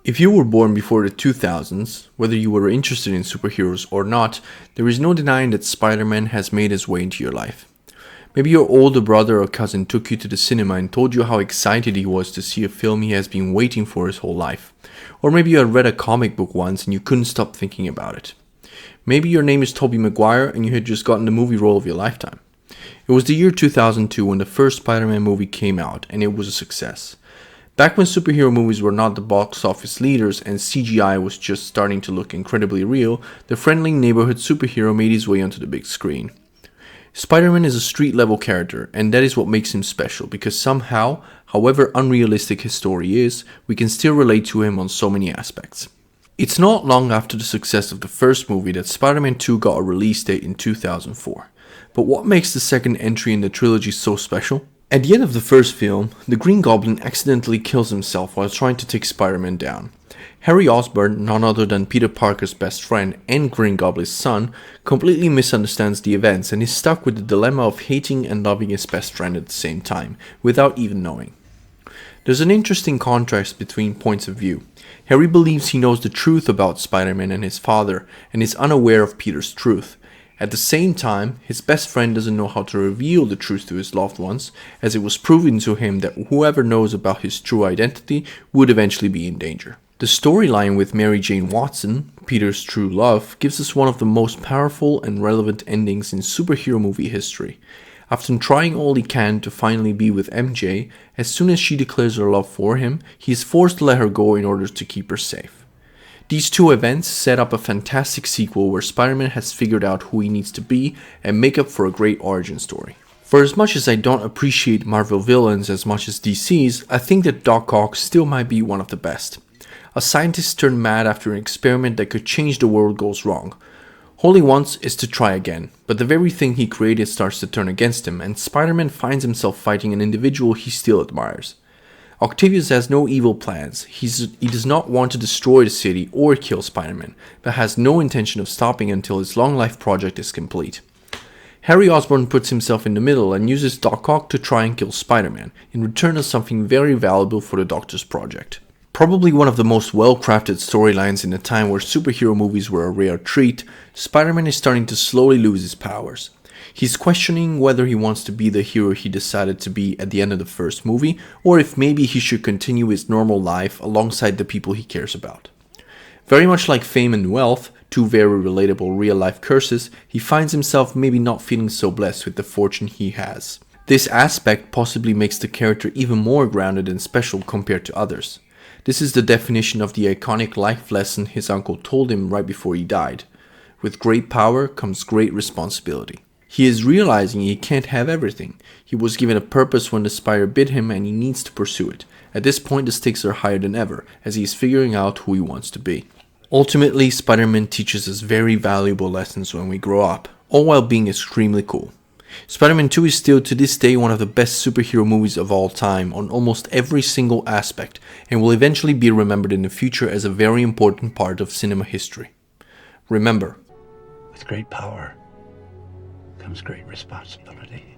If you were born before the 2000s, whether you were interested in superheroes or not, there is no denying that Spider-Man has made his way into your life. Maybe your older brother or cousin took you to the cinema and told you how excited he was to see a film he has been waiting for his whole life. Or maybe you had read a comic book once and you couldn't stop thinking about it. Maybe your name is Tobey Maguire and you had just gotten the movie role of your lifetime. It was the year 2002 when the first Spider-Man movie came out, and it was a success. Back when superhero movies were not the box office leaders and CGI was just starting to look incredibly real, the friendly neighborhood superhero made his way onto the big screen. Spider-Man is a street-level character, and that is what makes him special, because somehow, however unrealistic his story is, we can still relate to him on so many aspects. It's not long after the success of the first movie that Spider-Man 2 got a release date in 2004. But what makes the second entry in the trilogy so special? At the end of the first film, the Green Goblin accidentally kills himself while trying to take Spider-Man down. Harry Osborn, none other than Peter Parker's best friend and Green Goblin's son, completely misunderstands the events and is stuck with the dilemma of hating and loving his best friend at the same time, without even knowing. There's an interesting contrast between points of view. Harry believes he knows the truth about Spider-Man and his father, and is unaware of Peter's truth. At the same time, his best friend doesn't know how to reveal the truth to his loved ones, as it was proven to him that whoever knows about his true identity would eventually be in danger. The storyline with Mary Jane Watson, Peter's true love, gives us one of the most powerful and relevant endings in superhero movie history. After trying all he can to finally be with MJ, as soon as she declares her love for him, he is forced to let her go in order to keep her safe. These two events set up a fantastic sequel where Spider-Man has figured out who he needs to be and make up for a great origin story. For as much as I don't appreciate Marvel villains as much as DC's, I think that Doc Ock still might be one of the best. A scientist turned mad after an experiment that could change the world goes wrong. All he wants is to try again, but the very thing he created starts to turn against him, and Spider-Man finds himself fighting an individual he still admires. Octavius has no evil plans. He does not want to destroy the city or kill Spider-Man, but has no intention of stopping until his long-life project is complete. Harry Osborn puts himself in the middle and uses Doc Ock to try and kill Spider-Man, in return of something very valuable for the Doctor's project. Probably one of the most well-crafted storylines in a time where superhero movies were a rare treat, Spider-Man is starting to slowly lose his powers. He's questioning whether he wants to be the hero he decided to be at the end of the first movie, or if maybe he should continue his normal life alongside the people he cares about. Very much like fame and wealth, two very relatable real-life curses, he finds himself maybe not feeling so blessed with the fortune he has. This aspect possibly makes the character even more grounded and special compared to others. This is the definition of the iconic life lesson his uncle told him right before he died. With great power comes great responsibility. He is realizing he can't have everything. He was given a purpose when the Spider bit him and he needs to pursue it. At this point the stakes are higher than ever, as he is figuring out who he wants to be. Ultimately, Spider-Man teaches us very valuable lessons when we grow up, all while being extremely cool. Spider-Man 2 is still to this day one of the best superhero movies of all time on almost every single aspect, and will eventually be remembered in the future as a very important part of cinema history. Remember, with great power comes great responsibility.